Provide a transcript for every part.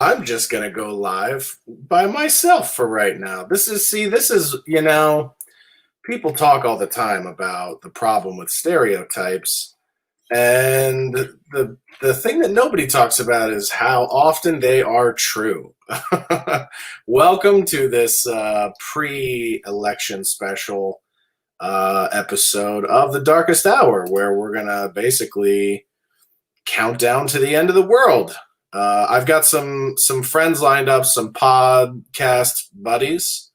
I'm just gonna go live by myself for right now. This is, people talk all the time about the problem with stereotypes, and the thing that nobody talks about is how often they are true. Welcome to this pre-election special episode of the Darkest Hour, where we're gonna basically count down to the end of the world. I've got some friends lined up, some podcast buddies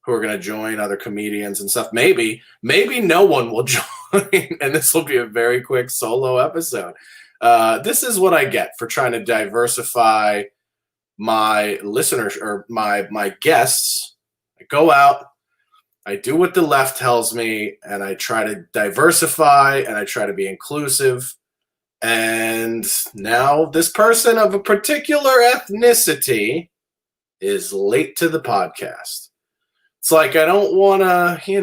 who are going to join, other comedians and stuff. Maybe no one will join, and this will be a very quick solo episode. This is what I get for trying to diversify my listeners or my guests. I go out, I do what the left tells me, and I try to diversify and I try to be inclusive. And now this person of a particular ethnicity is late to the podcast. It's like, I don't want to, you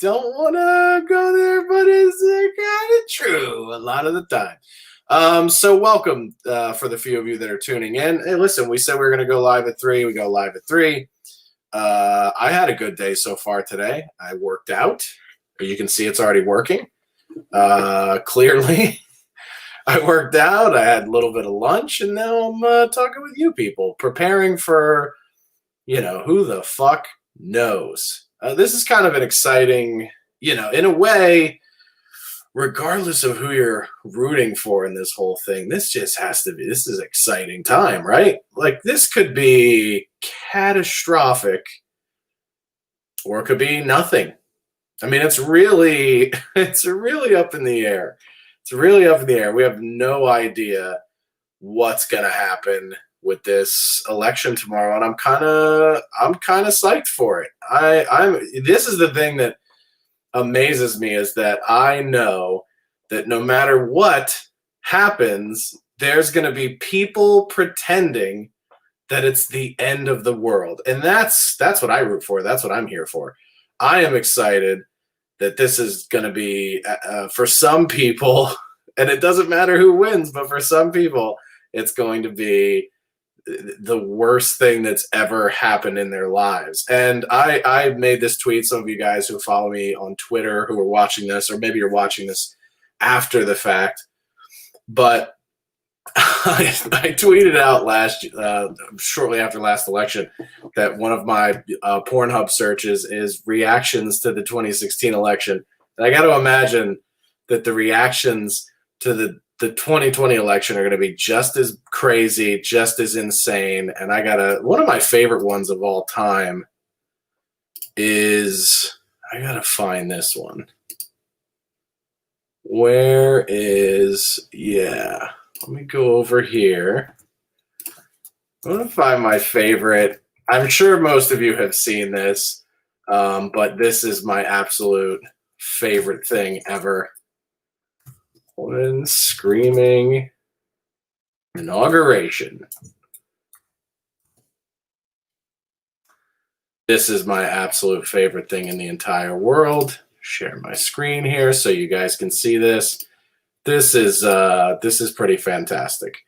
don't want to go there, but it's kind of true a lot of the time. So welcome for the few of you that are tuning in. Hey, listen, we said we were going to go live at 3. We go live at 3. I had a good day so far today. I worked out. You can see it's already working. Clearly. I worked out, I had a little bit of lunch, and now I'm talking with you people, preparing for, who the fuck knows. This is kind of an exciting, in a way, regardless of who you're rooting for in this whole thing, this just has to be, this is exciting time, right? Like, this could be catastrophic, or it could be nothing. I mean, it's really up in the air. It's really up in the air. We have no idea what's going to happen with this election tomorrow, and I'm kind of psyched for it. This is the thing that amazes me, is that I know that no matter what happens, there's going to be people pretending that it's the end of the world, and that's what I root for. That's what I'm here for. I am excited that this is going to be, for some people, and it doesn't matter who wins, but for some people, it's going to be the worst thing that's ever happened in their lives. And I made this tweet. Some of you guys who follow me on Twitter who are watching this, or maybe you're watching this after the fact, but I tweeted out shortly after last election that one of my Pornhub searches is reactions to the 2016 election. And I got to imagine that the reactions to the 2020 election are going to be just as crazy, just as insane. And one of my favorite ones of all time is, I got to find this one. Let me go over here. I'm going to find my favorite. I'm sure most of you have seen this, but this is my absolute favorite thing ever. One screaming inauguration. This is my absolute favorite thing in the entire world. Share my screen here so you guys can see this. This is pretty fantastic.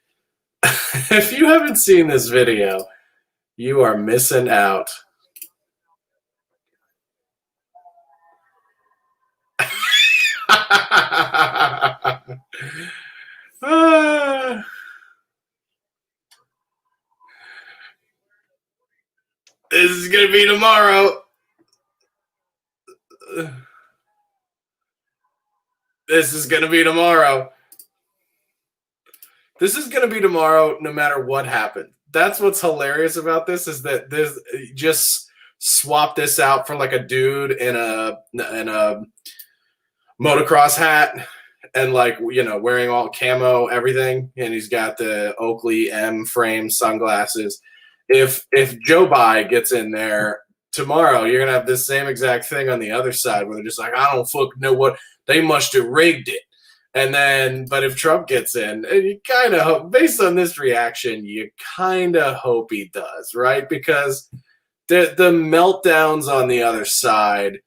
If you haven't seen this video, you are missing out. This is going to be tomorrow. This is going to be tomorrow. This is going to be tomorrow no matter what happens. That's what's hilarious about this, is that this just swap this out for like a dude in a motocross hat and wearing all camo everything, and he's got the Oakley M frame sunglasses. If Joe Biden gets in there tomorrow, you're gonna have this same exact thing on the other side where they're just like, I don't fucking know what, they must have rigged it. And then, but if Trump gets in, and you kind of hope, based on this reaction, you kind of hope he does, right? Because the meltdowns on the other side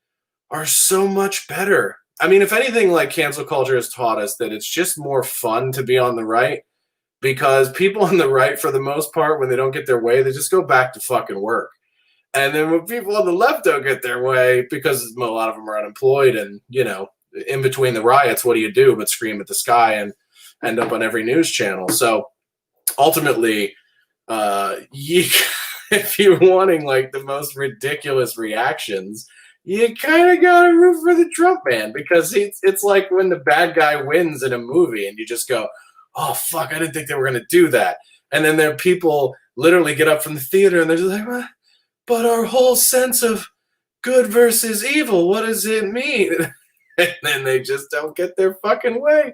are so much better. I mean, if anything, like, cancel culture has taught us that it's just more fun to be on the right, because people on the right, for the most part, when they don't get their way, they just go back to fucking work. And then when people on the left don't get their way, because a lot of them are unemployed and, in between the riots, what do you do but scream at the sky and end up on every news channel? So ultimately, if you're wanting like the most ridiculous reactions, you kind of got to root for the Trump man, because it's like when the bad guy wins in a movie and you just go, oh, fuck, I didn't think they were going to do that. And then there are people literally get up from the theater and they're just like, what? But our whole sense of good versus evil, what does it mean? And then they just don't get their fucking way.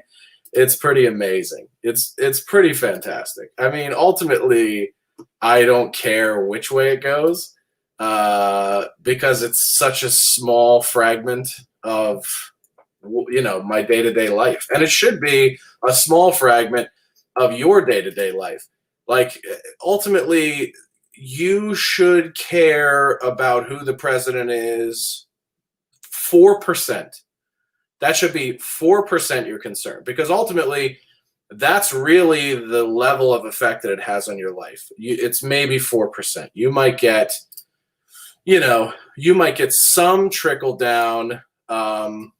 It's pretty amazing. It's pretty fantastic. I mean, ultimately, I don't care which way it goes, because it's such a small fragment of, my day-to-day life. And it should be a small fragment of your day-to-day life. Like, ultimately, you should care about who the president is 4%. That should be 4% you're concerned, because ultimately that's really the level of effect that it has on your life. It's maybe 4%. You might get, some trickle down of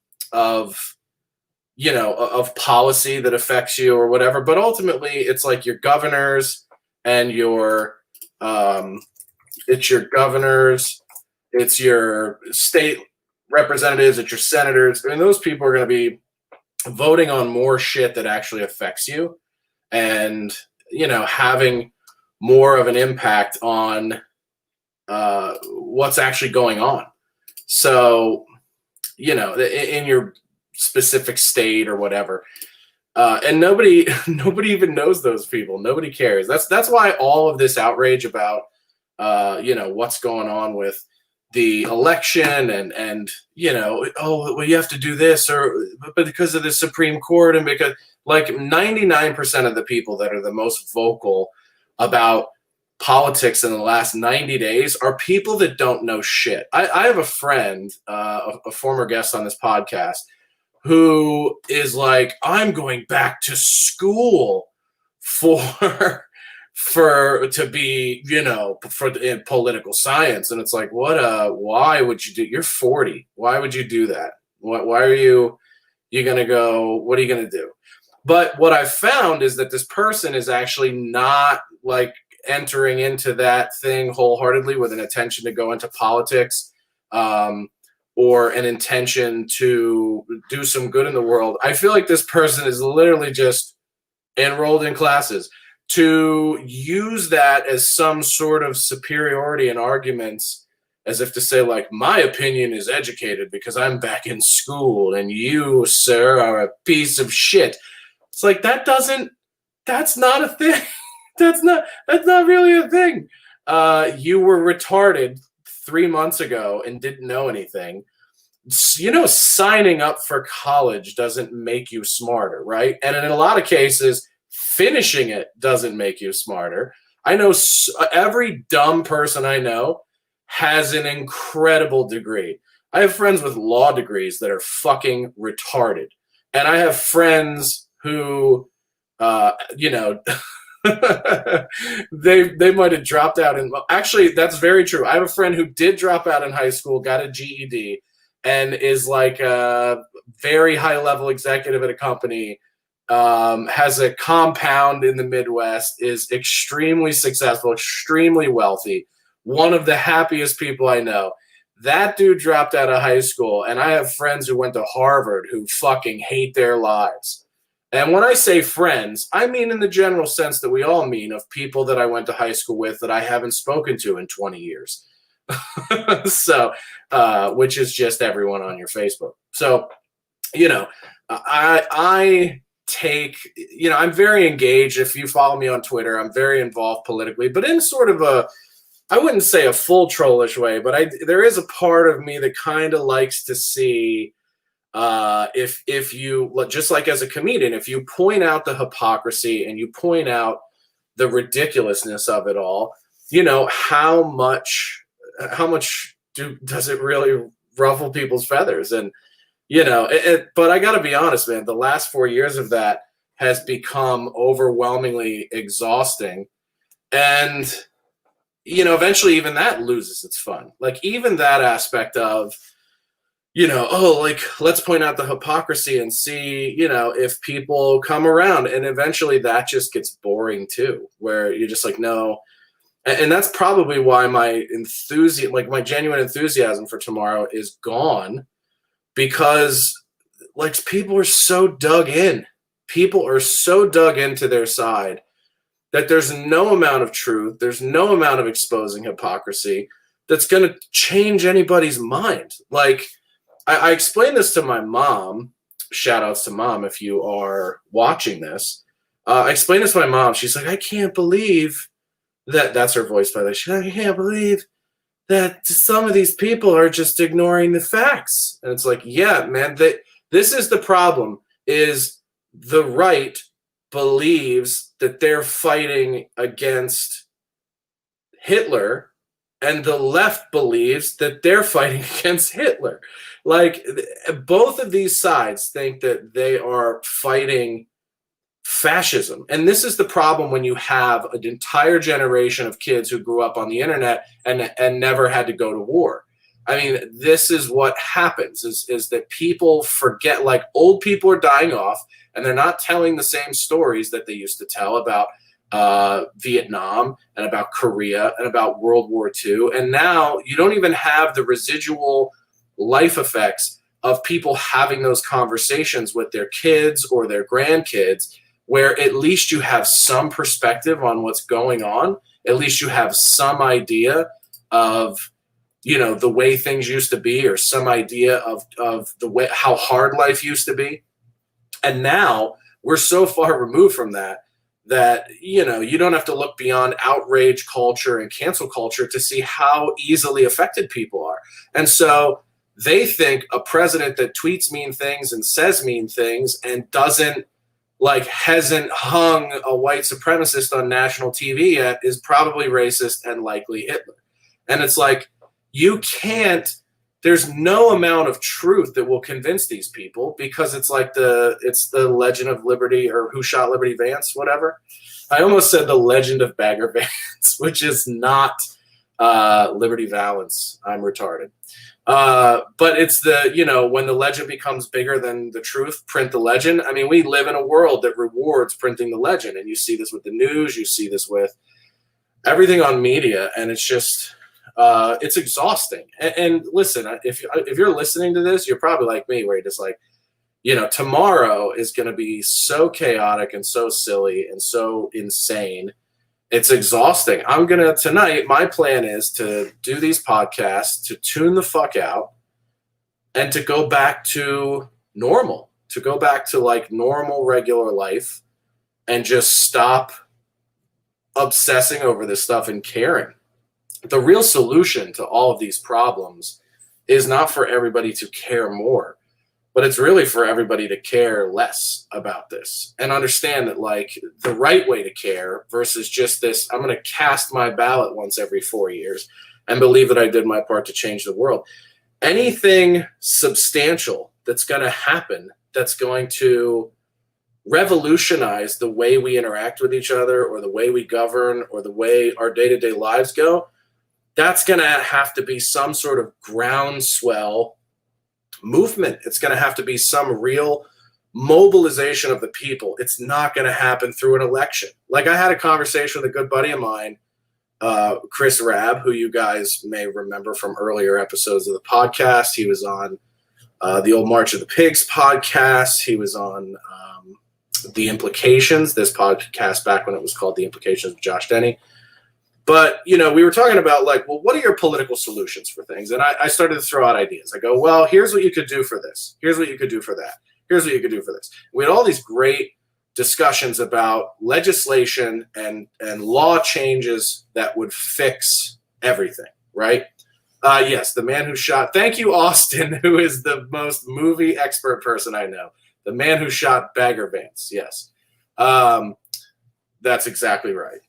policy that affects you or whatever. But ultimately it's like your governors and it's your state representatives, it's your senators. I mean, those people are going to be voting on more shit that actually affects you, and having more of an impact on what's actually going on. So in your specific state or whatever, and nobody even knows those people. Nobody cares. That's why all of this outrage about what's going on with the election and oh, well, you have to do this, but because of the Supreme Court, and because like 99% of the people that are the most vocal about politics in the last 90 days are people that don't know shit. I have a friend, a former guest on this podcast, who is like, I'm going back to school to be, in political science. And it's like, why would you do, you're 40. Why would you do that? Why are you going to go, what are you going to do? But what I've found is that this person is actually not like entering into that thing wholeheartedly with an intention to go into politics, or an intention to do some good in the world. I feel like this person is literally just enrolled in classes to use that as some sort of superiority in arguments, as if to say, like, my opinion is educated because I'm back in school and you, sir, are a piece of shit. It's like, that's not a thing. That's not really a thing. You were retarded 3 months ago and didn't know anything. Signing up for college doesn't make you smarter, right? And in a lot of cases, finishing it doesn't make you smarter. I know every dumb person I know has an incredible degree. I have friends with law degrees that are fucking retarded. And I have friends who, they might have dropped out actually, that's very true. I have a friend who did drop out in high school, got a GED, and is like a very high level executive at a company, has a compound in the Midwest, is extremely successful, extremely wealthy, one of the happiest people I know. That dude dropped out of high school, and I have friends who went to Harvard who fucking hate their lives. And when I say friends, I mean in the general sense that we all mean, of people that I went to high school with that I haven't spoken to in 20 years. So, which is just everyone on your Facebook. So, I take, I'm very engaged. If you follow me on Twitter, I'm very involved politically, but in sort of I wouldn't say a full trollish way, but there is a part of me that kind of likes to see, if you, just like as a comedian, if you point out the hypocrisy and you point out the ridiculousness of it all, how much does it really ruffle people's feathers? And but I gotta be honest, man, the last 4 years of that has become overwhelmingly exhausting. And, eventually even that loses its fun. Like, even that aspect of, let's point out the hypocrisy and see, if people come around. And eventually that just gets boring too, where you're just like, no. And that's probably why my my genuine enthusiasm for tomorrow is gone, because people are so dug in. People are so dug into their side that there's no amount of truth, there's no amount of exposing hypocrisy that's going to change anybody's mind. Like, I explained this to my mom. Shout outs to Mom if you are watching this. I explained this to my mom. She's like, I can't believe that's her voice, by the way. She's like, I can't believe that some of these people are just ignoring the facts. And it's like, yeah, man, this is the problem, is the right believes that they're fighting against Hitler, and the left believes that they're fighting against Hitler. Like, both of these sides think that they are fighting fascism. And this is the problem when you have an entire generation of kids who grew up on the internet and never had to go to war. I mean, this is what happens is that people forget, like, old people are dying off and they're not telling the same stories that they used to tell about Vietnam and about Korea and about World War II. And now you don't even have the residual life effects of people having those conversations with their kids or their grandkids, where at least you have some perspective on what's going on. At least you have some idea of, the way things used to be, or some idea of the way, how hard life used to be. And now we're so far removed from that, you don't have to look beyond outrage culture and cancel culture to see how easily affected people are. And so they think a president that tweets mean things and says mean things and hasn't hung a white supremacist on national TV yet is probably racist and likely Hitler. And it's like, there's no amount of truth that will convince these people, because it's like it's the legend of Liberty, or Who Shot Liberty Vance, whatever. I almost said the legend of Bagger Vance, which is not Liberty Valance. I'm retarded. But it's when the legend becomes bigger than the truth, print the legend. I mean, we live in a world that rewards printing the legend. And you see this with the news, you see this with everything on media, and it's just, it's exhausting. And listen, if you're listening to this, you're probably like me, where you're just like, tomorrow is going to be so chaotic and so silly and so insane. It's exhausting. Tonight, my plan is to do these podcasts, to tune the fuck out, and to go back to normal, normal, regular life, and just stop obsessing over this stuff and caring. The real solution to all of these problems is not for everybody to care more, but it's really for everybody to care less about this and understand that, the right way to care versus just this, I'm going to cast my ballot once every 4 years and believe that I did my part to change the world. Anything substantial that's going to happen, that's going to revolutionize the way we interact with each other, or the way we govern, or the way our day-to-day lives go, that's going to have to be some sort of groundswell movement. It's going to have to be some real mobilization of the people. It's not going to happen through an election. Like, I had a conversation with a good buddy of mine, Chris Rabb, who you guys may remember from earlier episodes of the podcast. He was on the old March of the Pigs podcast. He was on The Implications, this podcast back when it was called The Implications with Josh Denny. But, we were talking about, what are your political solutions for things? And I started to throw out ideas. I go, well, here's what you could do for this. Here's what you could do for that. Here's what you could do for this. We had all these great discussions about legislation and law changes that would fix everything, right? Yes, the man who shot, thank you, Austin, who is the most movie expert person I know. The man who shot Bagger Vance, yes. That's exactly right.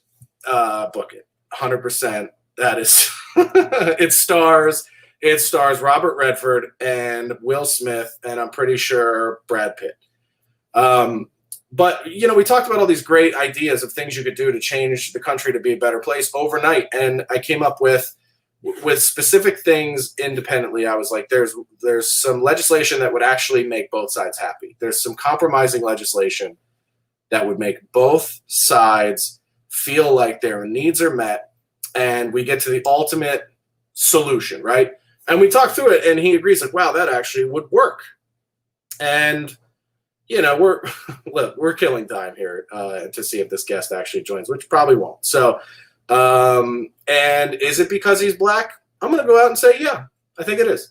Book it. 100%. That is it stars Robert Redford and Will Smith, and I'm pretty sure Brad Pitt. But, we talked about all these great ideas of things you could do to change the country to be a better place overnight. And I came up with specific things independently. I was like, there's some legislation that would actually make both sides happy. There's some compromising legislation that would make both sides feel like their needs are met and we get to the ultimate solution, right? And we talked through it and he agrees like, wow, that actually would work. And we're killing time here to see if this guest actually joins, which probably won't. So, and is it because he's black? I'm going to go out and say, yeah, I think it is.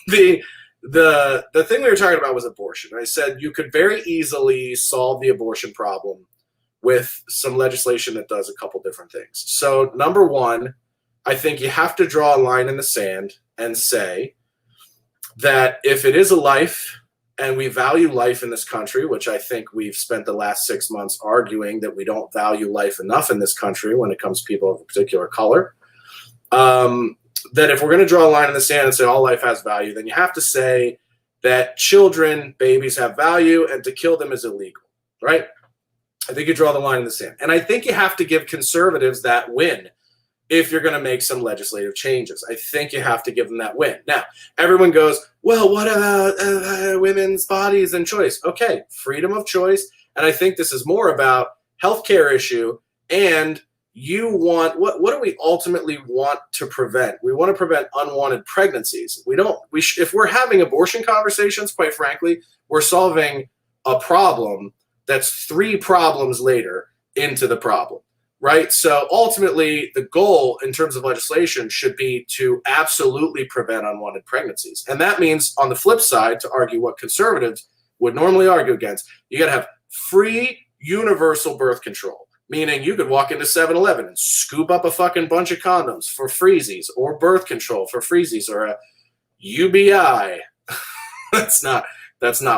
The thing we were talking about was abortion. I said you could very easily solve the abortion problem with some legislation that does a couple different things. So, number one, I think you have to draw a line in the sand and say that if it is a life, and we value life in this country, which I think we've spent the last 6 months arguing that we don't value life enough in this country when it comes to people of a particular color, that if we're going to draw a line in the sand and say all life has value, then you have to say that children, babies have value, and to kill them is illegal, right? I think you draw the line in the sand. And I think you have to give conservatives that win if you're going to make some legislative changes. I think you have to give them that win. Now, everyone goes, well, what about women's bodies and choice? Okay, freedom of choice. And I think this is more about healthcare issue. And you want, what do we ultimately want to prevent? We want to prevent unwanted pregnancies. If we're having abortion conversations, quite frankly, we're solving a problem that's 3 problems later into the problem. Right? So ultimately, the goal in terms of legislation should be to absolutely prevent unwanted pregnancies. And that means, on the flip side, to argue what conservatives would normally argue against, you got to have free universal birth control, meaning you could walk into 7-Eleven and scoop up a fucking bunch of condoms for freezies, or birth control for freezies, or a UBI. That's not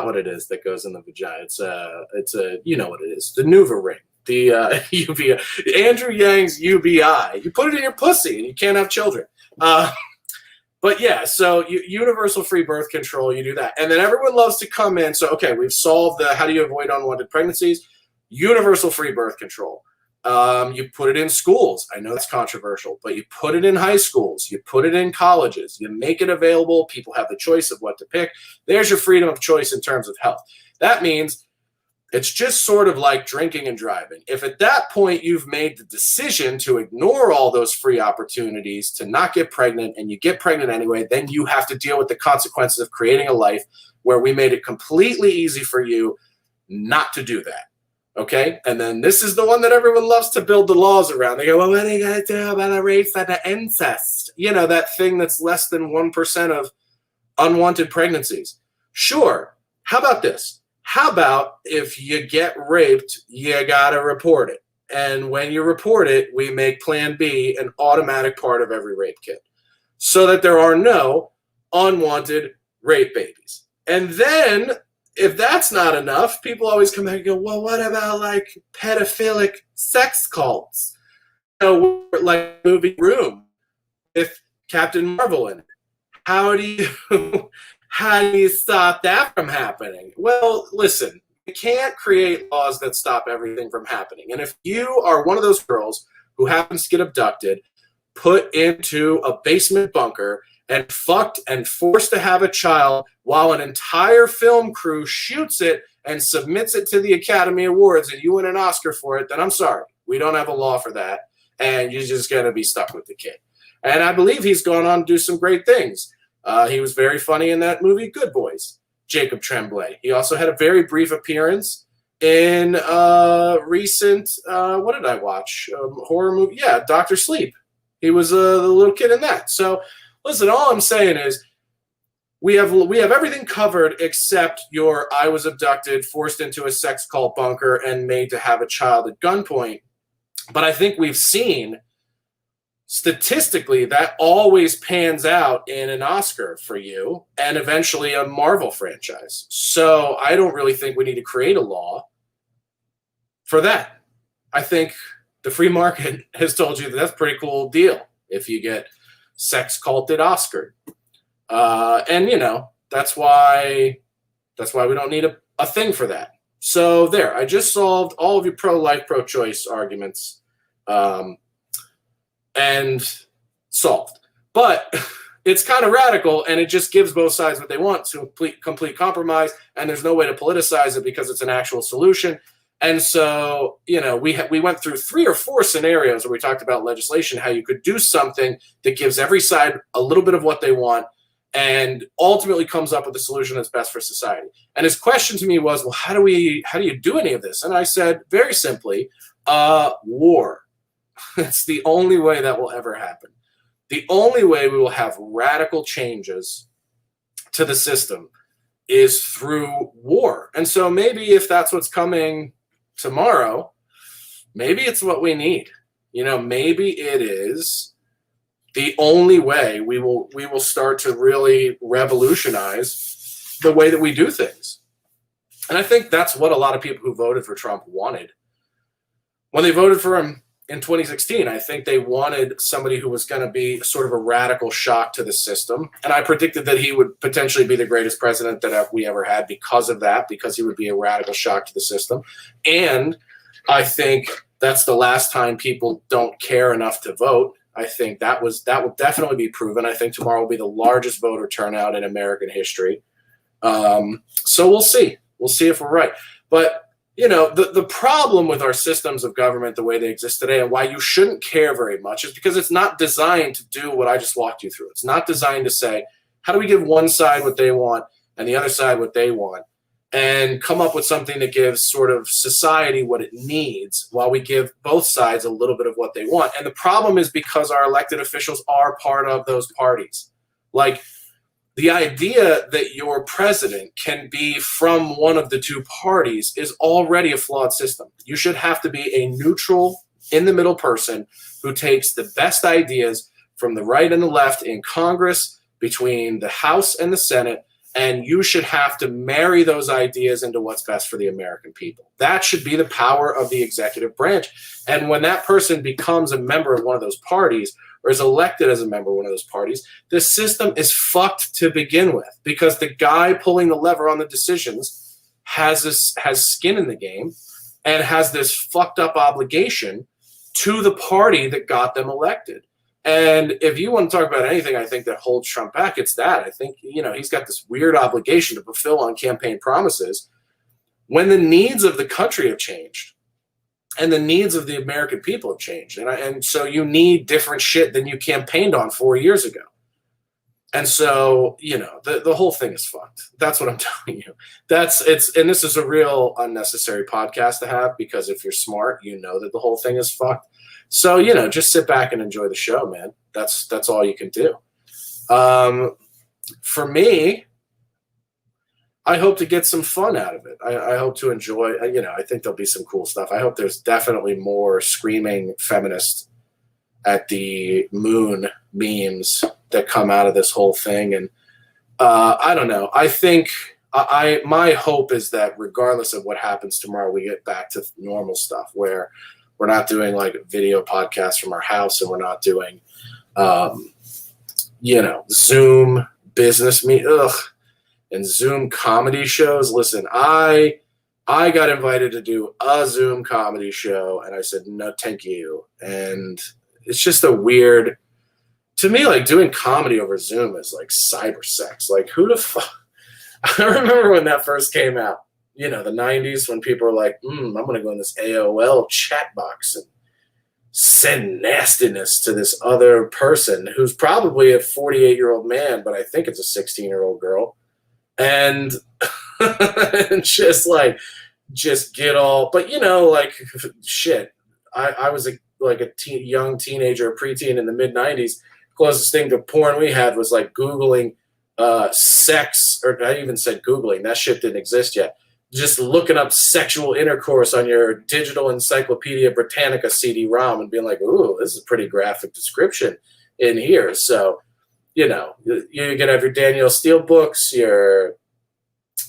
what it is that goes in the vagina. It's a you know what it is, the Nuva ring. The UBI, Andrew Yang's UBI. You put it in your pussy and you can't have children. But yeah, so universal free birth control, you do that. And then everyone loves to come in. So, okay, we've solved the how do you avoid unwanted pregnancies? Universal free birth control. You put it in schools. I know that's controversial, but you put it in high schools. You put it in colleges. You make it available. People have the choice of what to pick. There's your freedom of choice in terms of health. That means it's just sort of like drinking and driving. If at that point you've made the decision to ignore all those free opportunities to not get pregnant and you get pregnant anyway, then you have to deal with the consequences of creating a life where we made it completely easy for you not to do that. Okay? And then this is the one that everyone loves to build the laws around. They go, well, what are you going to do about a rape and an incest? That thing that's less than 1% of unwanted pregnancies. Sure. How about this? How about if you get raped, you got to report it. And when you report it, we make Plan B an automatic part of every rape kit so that there are no unwanted rape babies. And then if that's not enough, people always come back and go, well, what about like pedophilic sex cults? Like movie Room with Captain Marvel in it. How do you stop that from happening? Well, listen, you can't create laws that stop everything from happening. And if you are one of those girls who happens to get abducted, put into a basement bunker, and fucked and forced to have a child while an entire film crew shoots it and submits it to the Academy Awards and you win an Oscar for it, then I'm sorry. We don't have a law for that. And you're just going to be stuck with the kid. And I believe he's gone on to do some great things. He was very funny in that movie, Good Boys, Jacob Tremblay. He also had a very brief appearance in recent, what did I watch? Horror movie? Yeah, Dr. Sleep. He was the little kid in that. So, listen, all I'm saying is we have everything covered except I was abducted, forced into a sex cult bunker, and made to have a child at gunpoint. But I think we've seen statistically that always pans out in an Oscar for you and eventually a Marvel franchise. So I don't really think we need to create a law for that. I think the free market has told you that that's a pretty cool deal if you get sex culted Oscar. And that's why we don't need a thing for that. So there, I just solved all of your pro-life, pro-choice arguments, and solved. But it's kind of radical, and it just gives both sides what they want, to complete compromise, and there's no way to politicize it because it's an actual solution. And so, we went through 3 or 4 scenarios where we talked about legislation, how you could do something that gives every side a little bit of what they want and ultimately comes up with a solution that's best for society. And his question to me was, well, how do you do any of this? And I said, very simply, war. It's the only way that will ever happen. The only way we will have radical changes to the system is through war. And so maybe if that's what's coming tomorrow, maybe it's what we need. Maybe it is the only way we will start to really revolutionize the way that we do things. And I think that's what a lot of people who voted for Trump wanted. When they voted for him in 2016, I think they wanted somebody who was going to be sort of a radical shock to the system. And I predicted that he would potentially be the greatest president that we ever had because of that, because he would be a radical shock to the system. And I think that's the last time people don't care enough to vote. I think that will definitely be proven. I think tomorrow will be the largest voter turnout in American history. So we'll see. We'll see if we're right. But the problem with our systems of government, the way they exist today, and why you shouldn't care very much, is because it's not designed to do what I just walked you through. It's not designed to say, how do we give one side what they want and the other side what they want, and come up with something that gives sort of society what it needs while we give both sides a little bit of what they want. And the problem is because our elected officials are part of those parties. Like, the idea that your president can be from one of the two parties is already a flawed system. You should have to be a neutral, in-the-middle person who takes the best ideas from the right and the left in Congress, between the House and the Senate, and you should have to marry those ideas into what's best for the American people. That should be the power of the executive branch. And when that person becomes a member of one of those parties, or is elected as a member of one of those parties, the system is fucked to begin with, because the guy pulling the lever on the decisions has skin in the game and has this fucked up obligation to the party that got them elected. And if you want to talk about anything, I think that holds Trump back, it's that. I think, he's got this weird obligation to fulfill on campaign promises when the needs of the country have changed and the needs of the American people have changed. And so you need different shit than you campaigned on 4 years ago. And so, the whole thing is fucked. That's what I'm telling you. And this is a real unnecessary podcast to have, because if you're smart, you know that the whole thing is fucked. So, just sit back and enjoy the show, man. That's all you can do. For me, I hope to get some fun out of it. I hope to enjoy, I think there'll be some cool stuff. I hope there's definitely more screaming feminist at the moon memes that come out of this whole thing. And I don't know. I think my hope is that regardless of what happens tomorrow, we get back to normal stuff where we're not doing like video podcasts from our house, and we're not doing, Zoom business and Zoom comedy shows. Listen, I got invited to do a Zoom comedy show, and I said, no, thank you. And it's just a weird, to me, like, doing comedy over Zoom is like cyber sex. Like, who the fuck? I remember when that first came out, the 90s, when people were like, I'm going to go in this AOL chat box and send nastiness to this other person who's probably a 48-year-old man, but I think it's a 16-year-old girl. And, and just get all, but shit. I was a young teenager, a preteen in the mid 90s. Closest thing to porn we had was like Googling sex, or I even said Googling. That shit didn't exist yet. Just looking up sexual intercourse on your digital Encyclopedia Britannica CD-ROM and being like, ooh, this is a pretty graphic description in here. So, you're going to have your Danielle Steele books, your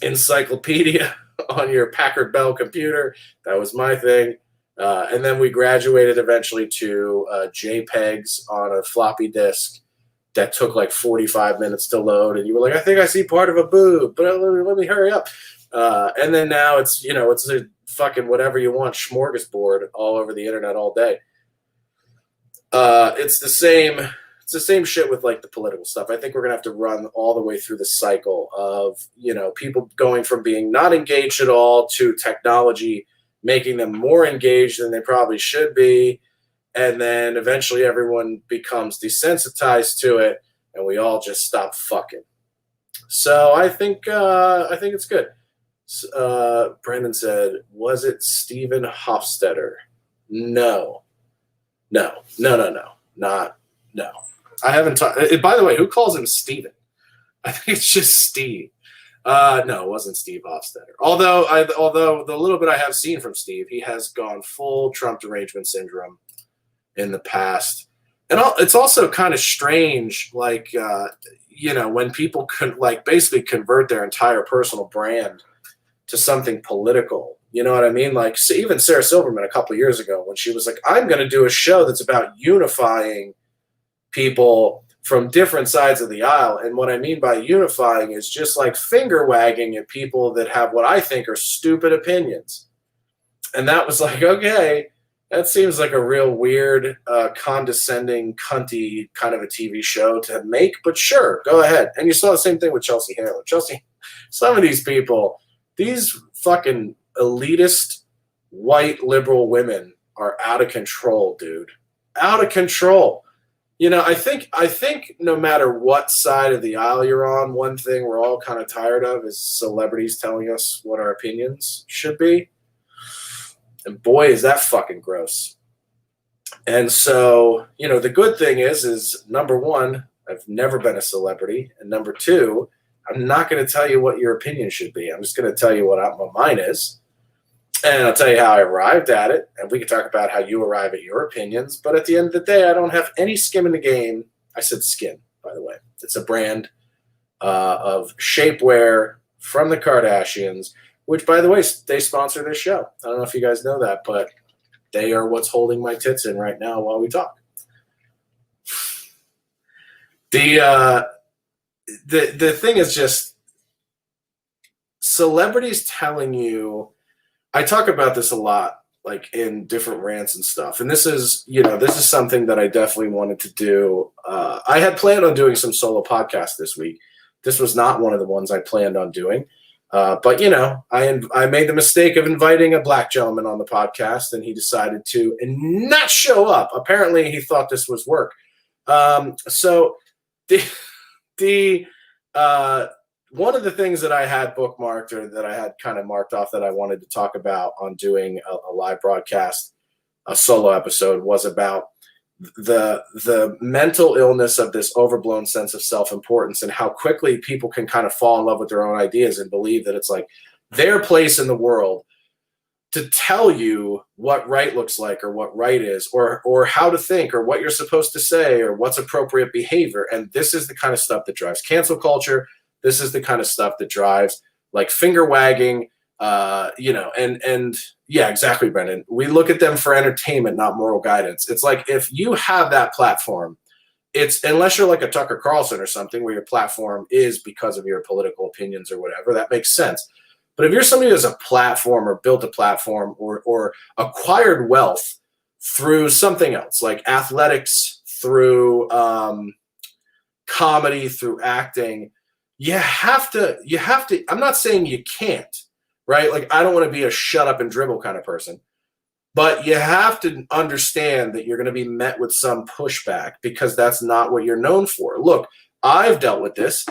encyclopedia on your Packard Bell computer. That was my thing. And then we graduated eventually to JPEGs on a floppy disk that took like 45 minutes to load. And you were like, I think I see part of a boob, but let me hurry up. And then now it's, it's a fucking whatever you want smorgasbord all over the internet all day. It's the same shit with like the political stuff. I think we're gonna have to run all the way through the cycle of, people going from being not engaged at all to technology making them more engaged than they probably should be, and then eventually everyone becomes desensitized to it, and we all just stop fucking. So I think it's good. Brandon said, "Was it Stephen Hofstetter?" No. Not no. I haven't talked. By the way, who calls him Steven? I think it's just Steve. No, it wasn't Steve Hofstetter. Although the little bit I have seen from Steve, he has gone full Trump derangement syndrome in the past. And it's also kind of strange, like, when people basically convert their entire personal brand to something political. You know what I mean? Like, even Sarah Silverman a couple of years ago, when she was like, I'm going to do a show that's about unifying people from different sides of the aisle. And what I mean by unifying is just like finger wagging at people that have what I think are stupid opinions. And that was like, okay, that seems like a real weird, condescending, cunty kind of a TV show to make, but sure, go ahead. And you saw the same thing with Chelsea Handler. Some of these people, these fucking elitist, white, liberal women are out of control, dude. Out of control. I think no matter what side of the aisle you're on, one thing we're all kind of tired of is celebrities telling us what our opinions should be. And boy, is that fucking gross. And so, the good thing is number one, I've never been a celebrity. And number two, I'm not going to tell you what your opinion should be. I'm just going to tell you what mine is. And I'll tell you how I arrived at it. And we can talk about how you arrive at your opinions. But at the end of the day, I don't have any skin in the game. I said skin, by the way. It's a brand of shapewear from the Kardashians, which, by the way, they sponsor this show. I don't know if you guys know that, but they are what's holding my tits in right now while we talk. The thing is just celebrities telling you. I talk about this a lot, like in different rants and stuff. And this is something that I definitely wanted to do. I had planned on doing some solo podcasts this week. This was not one of the ones I planned on doing. But I made the mistake of inviting a black gentleman on the podcast, and he decided to not show up. Apparently, he thought this was work. So the one of the things that I had bookmarked, or that I had kind of marked off that I wanted to talk about on doing a live broadcast, a solo episode, was about the mental illness of this overblown sense of self-importance, and how quickly people can kind of fall in love with their own ideas and believe that it's like their place in the world to tell you what right looks like, or what right is, or how to think, or what you're supposed to say, or what's appropriate behavior. And this is the kind of stuff that drives cancel culture. This is the kind of stuff that drives like finger wagging, and yeah, exactly, Brendan. We look at them for entertainment, not moral guidance. It's like, if you have that platform, unless you're like a Tucker Carlson or something, where your platform is because of your political opinions or whatever, that makes sense. But if you're somebody who has a platform, or built a platform, or acquired wealth through something else, like athletics, through comedy, through acting, you have to, I'm not saying you can't, right? Like, I don't want to be a shut up and dribble kind of person, but you have to understand that you're going to be met with some pushback, because that's not what you're known for. Look, I've dealt with this.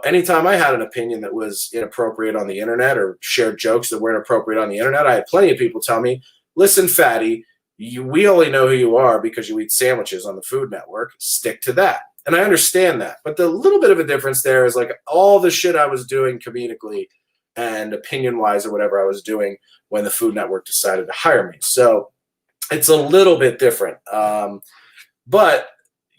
Anytime I had an opinion that was inappropriate on the internet, or shared jokes that weren't appropriate on the internet, I had plenty of people tell me, listen, fatty, we only know who you are because you eat sandwiches on the Food Network. Stick to that. And I understand that. But the little bit of a difference there is, like, all the shit I was doing comedically and opinion-wise, or whatever I was doing, when the Food Network decided to hire me. So it's a little bit different. But,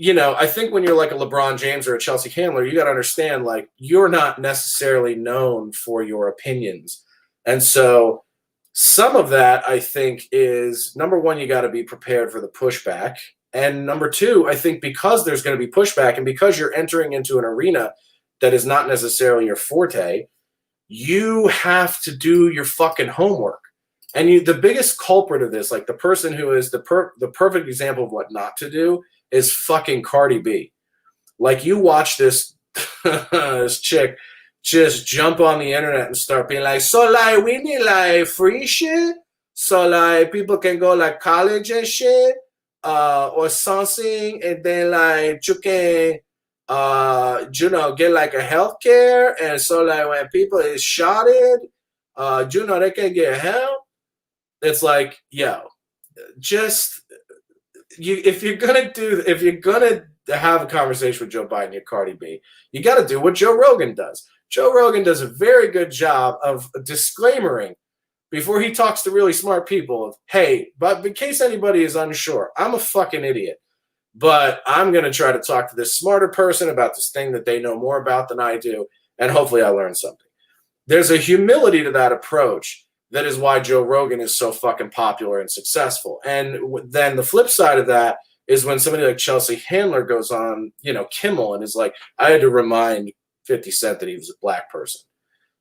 I think when you're like a LeBron James or a Chelsea Handler, you got to understand, like, you're not necessarily known for your opinions. And so some of that, I think, is, number one, you got to be prepared for the pushback. And number two, I think because there's going to be pushback, and because you're entering into an arena that is not necessarily your forte, you have to do your fucking homework. And the biggest culprit of this, like the person who is the perfect example of what not to do, is fucking Cardi B. Like, you watch this this chick just jump on the internet and start being like, so like we need like free shit, so like people can go like college and shit, or something, and then like you can get like a healthcare, and so like when people is shotted, they can get help. It's like, yo, just if you're gonna have a conversation with Joe Biden, you're Cardi B, you got to do what Joe Rogan does. Joe Rogan does a very good job of disclaimering before he talks to really smart people of, hey, but in case anybody is unsure, I'm a fucking idiot, but I'm going to try to talk to this smarter person about this thing that they know more about than I do, and hopefully I learn something. There's a humility to that approach that is why Joe Rogan is so fucking popular and successful. And then the flip side of that is when somebody like Chelsea Handler goes on, Kimmel, and is like, I had to remind 50 Cent that he was a black person.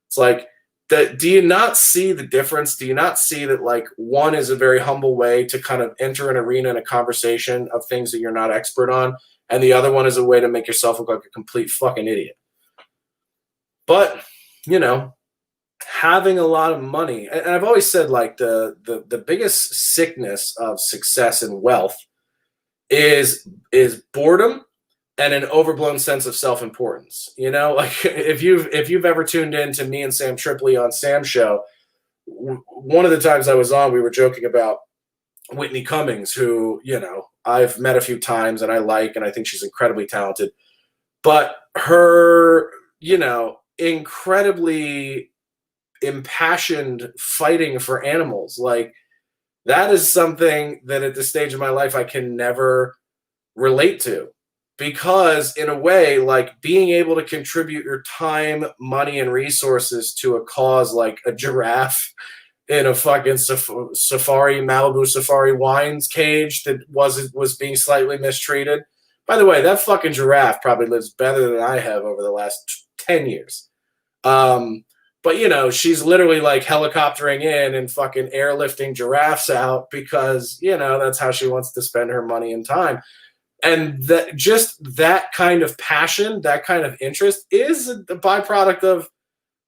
It's like, do you not see the difference? Do you not see that, like, one is a very humble way to kind of enter an arena and a conversation of things that you're not expert on, and the other one is a way to make yourself look like a complete fucking idiot? But, having a lot of money, and I've always said, like, the biggest sickness of success and wealth is boredom and an overblown sense of self-importance. Like, if you've ever tuned in to me and Sam Tripoli on Sam's show, one of the times I was on, we were joking about Whitney Cummings, who, I've met a few times and I think she's incredibly talented, but her, incredibly impassioned fighting for animals, like, that is something that at this stage of my life I can never relate to, because in a way, like, being able to contribute your time, money, and resources to a cause like a giraffe in a fucking safari, Malibu Safari Wines cage that was being slightly mistreated. By the way, that fucking giraffe probably lives better than I have over the last 10 years. But, she's literally like helicoptering in and fucking airlifting giraffes out because, that's how she wants to spend her money and time. And that kind of passion, that kind of interest is a byproduct of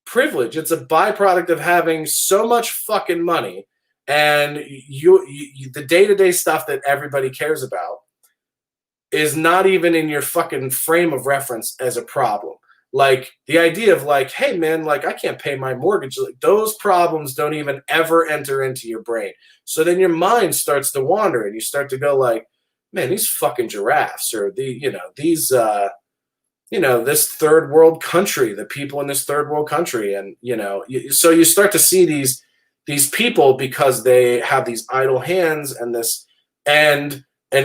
privilege. It's a byproduct of having so much fucking money, and the day-to-day stuff that everybody cares about is not even in your fucking frame of reference as a problem. Like, the idea of, like, hey man, like, I can't pay my mortgage, like, those problems don't even ever enter into your brain. So then your mind starts to wander and you start to go like, man, these fucking giraffes, or this third world country, the people in this third world country. And, so you start to see these people, because they have these idle hands and an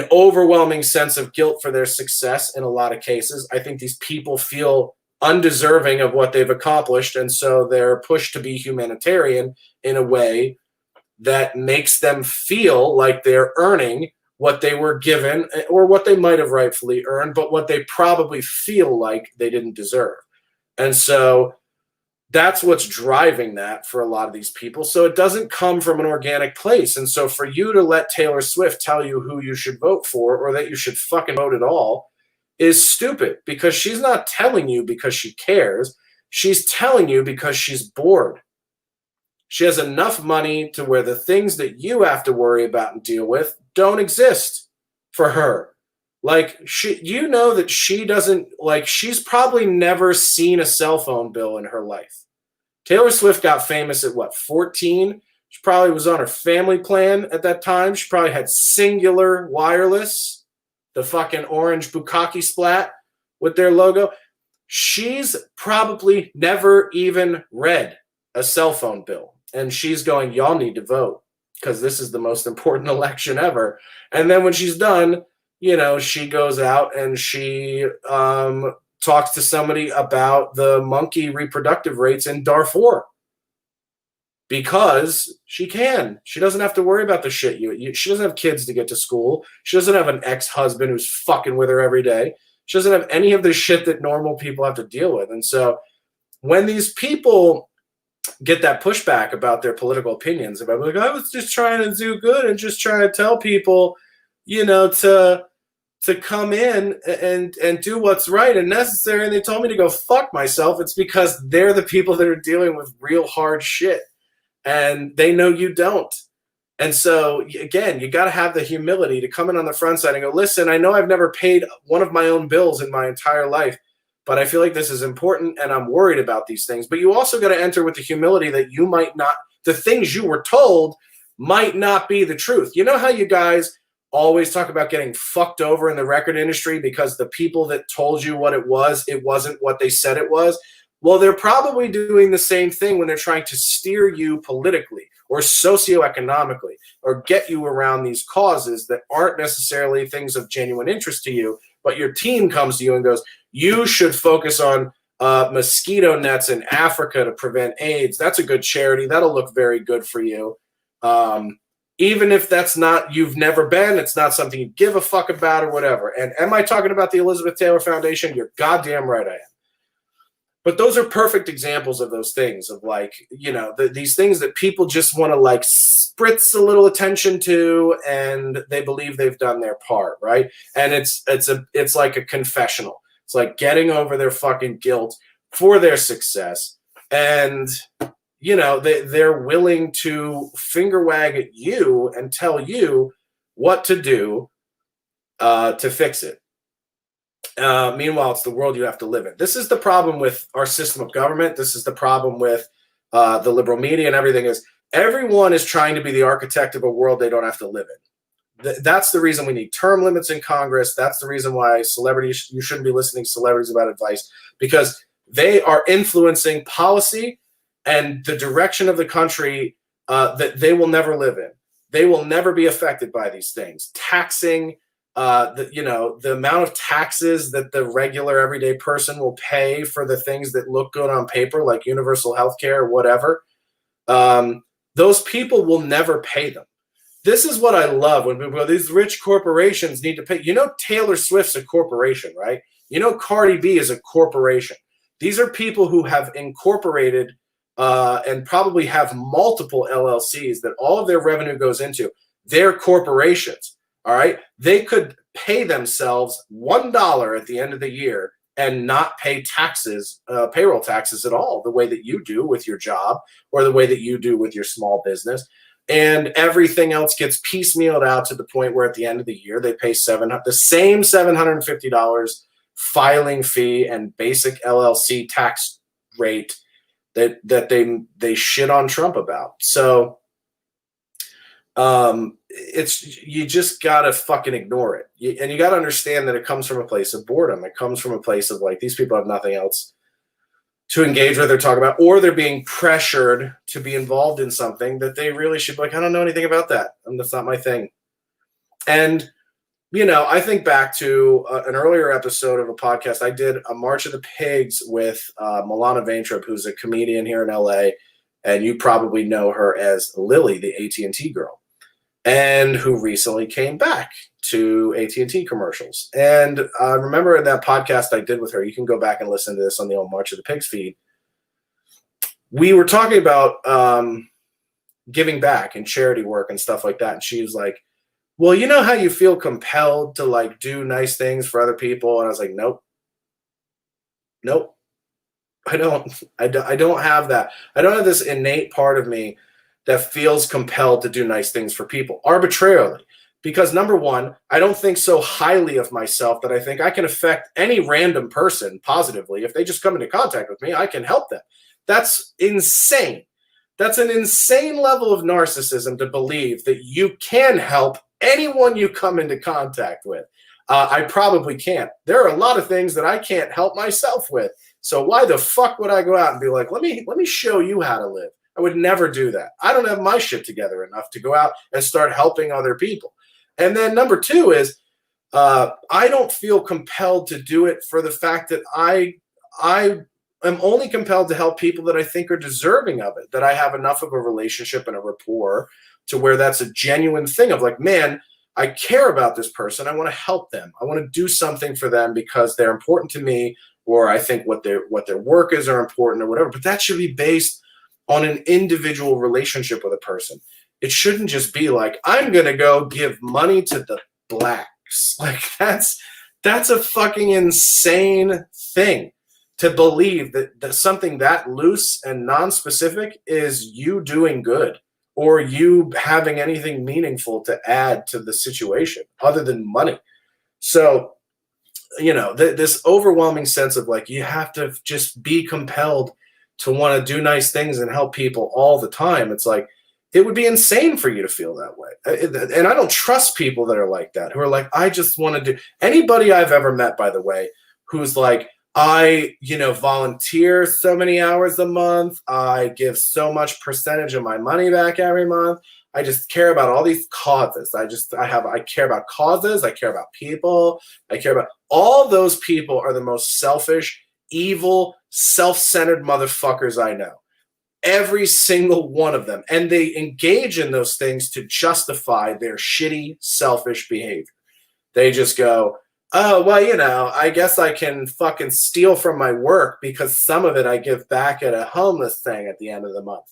overwhelming sense of guilt for their success in a lot of cases. I think these people feel undeserving of what they've accomplished, and so they're pushed to be humanitarian in a way that makes them feel like they're earning what they were given, or what they might have rightfully earned, but what they probably feel like they didn't deserve. And so that's what's driving that for a lot of these people. So it doesn't come from an organic place. And so for you to let Taylor Swift tell you who you should vote for, or that you should fucking vote at all, is stupid, because she's not telling you because she cares. She's telling you because she's bored. She has enough money to where the things that you have to worry about and deal with don't exist for her. Like, that she doesn't, like, she's probably never seen a cell phone bill in her life. Taylor Swift got famous at 14? She probably was on her family plan at that time. She probably had Singular Wireless, the fucking orange bukkake splat with their logo. She's probably never even read a cell phone bill. And she's going, y'all need to vote, because this is the most important election ever. And then when she's done, she goes out and she talks to somebody about the monkey reproductive rates in Darfur, because she can. She doesn't have to worry about the shit. She doesn't have kids to get to school. She doesn't have an ex-husband who's fucking with her every day. She doesn't have any of the shit that normal people have to deal with. And so when these people get that pushback about their political opinions. About like, I was just trying to do good and just trying to tell people, to come in and do what's right and necessary, and they told me to go fuck myself. It's because they're the people that are dealing with real hard shit, and they know you don't. And so, again, you got to have the humility to come in on the front side and go, listen, I know I've never paid one of my own bills in my entire life, but I feel like this is important and I'm worried about these things. But you also got to enter with the humility that you might not, the things you were told might not be the truth. You know how you guys always talk about getting fucked over in the record industry because the people that told you what it wasn't what they said it was? Well, they're probably doing the same thing when they're trying to steer you politically or socioeconomically or get you around these causes that aren't necessarily things of genuine interest to you, but your team comes to you and goes, you should focus on mosquito nets in Africa to prevent AIDS. That's a good charity. That'll look very good for you. Even if that's not, you've never been, it's not something you give a fuck about or whatever. And am I talking about the Elizabeth Taylor Foundation? You're goddamn right I am. But those are perfect examples of those things of like, these things that people just want to like spritz a little attention to, and they believe they've done their part, right? And it's like a confessional. It's like getting over their fucking guilt for their success. And, they're willing to finger wag at you and tell you what to do to fix it. Meanwhile, it's the world you have to live in. This is the problem with our system of government. This is the problem with the liberal media and everything is everyone is trying to be the architect of a world they don't have to live in. That's the reason we need term limits in Congress. That's the reason why celebrities, you shouldn't be listening to celebrities about advice, because they are influencing policy and the direction of the country that they will never live in. They will never be affected by these things. Taxing, the amount of taxes that the regular everyday person will pay for the things that look good on paper, like universal health care or whatever, those people will never pay them. This is what I love when people go, these rich corporations need to pay. Taylor Swift's a corporation, right? Cardi B is a corporation. These are people who have incorporated and probably have multiple LLCs that all of their revenue goes into. They're corporations. All right. They could pay themselves $1 at the end of the year and not pay taxes, payroll taxes at all, the way that you do with your job or the way that you do with your small business. And everything else gets piecemealed out to the point where at the end of the year, they pay the same $750 filing fee and basic LLC tax rate that they shit on Trump about. So you just gotta fucking ignore it. And you gotta understand that it comes from a place of boredom. It comes from a place of like, these people have nothing else to engage with or talk about, or they're being pressured to be involved in something that they really should be like, I don't know anything about that. And that's not my thing. And, I think back to an earlier episode of a podcast. I did a March of the Pigs with Milana Vaintrub, who's a comedian here in LA. And you probably know her as Lily, the AT&T girl, and who recently came back to AT&T commercials. And I remember in that podcast I did with her, you can go back and listen to this on the old March of the Pigs feed. We were talking about giving back and charity work and stuff like that. And she was like, well, you know how you feel compelled to like do nice things for other people? And I was like, nope. I don't have that. I don't have this innate part of me that feels compelled to do nice things for people arbitrarily. Because number one, I don't think so highly of myself that I think I can affect any random person positively. If they just come into contact with me, I can help them. That's insane. That's an insane level of narcissism to believe that you can help anyone you come into contact with. I probably can't. There are a lot of things that I can't help myself with. So why the fuck would I go out and be like, let me show you how to live? I would never do that. I don't have my shit together enough to go out and start helping other people. And then number two is I don't feel compelled to do it for the fact that I am only compelled to help people that I think are deserving of it, that I have enough of a relationship and a rapport to where that's a genuine thing of like, man, I care about this person. I want to help them. I want to do something for them because they're important to me, or I think what their work is are important or whatever. But that should be based on an individual relationship with a person. It shouldn't just be like, I'm going to go give money to the blacks. Like that's a fucking insane thing to believe that something that loose and non-specific is you doing good or you having anything meaningful to add to the situation other than money. So, this overwhelming sense of like, you have to just be compelled to want to do nice things and help people all the time. It's like, it would be insane for you to feel that way. And I don't trust people that are like that, who are like, I just want to do. Anybody I've ever met, by the way, who's like, I, volunteer so many hours a month. I give so much percentage of my money back every month. I just care about all these causes. I care about causes. I care about people. I care about all those people are the most selfish, evil, self-centered motherfuckers I know. Every single one of them. And they engage in those things to justify their shitty, selfish behavior. They just go, oh, well, I guess I can fucking steal from my work because some of it I give back at a homeless thing at the end of the month.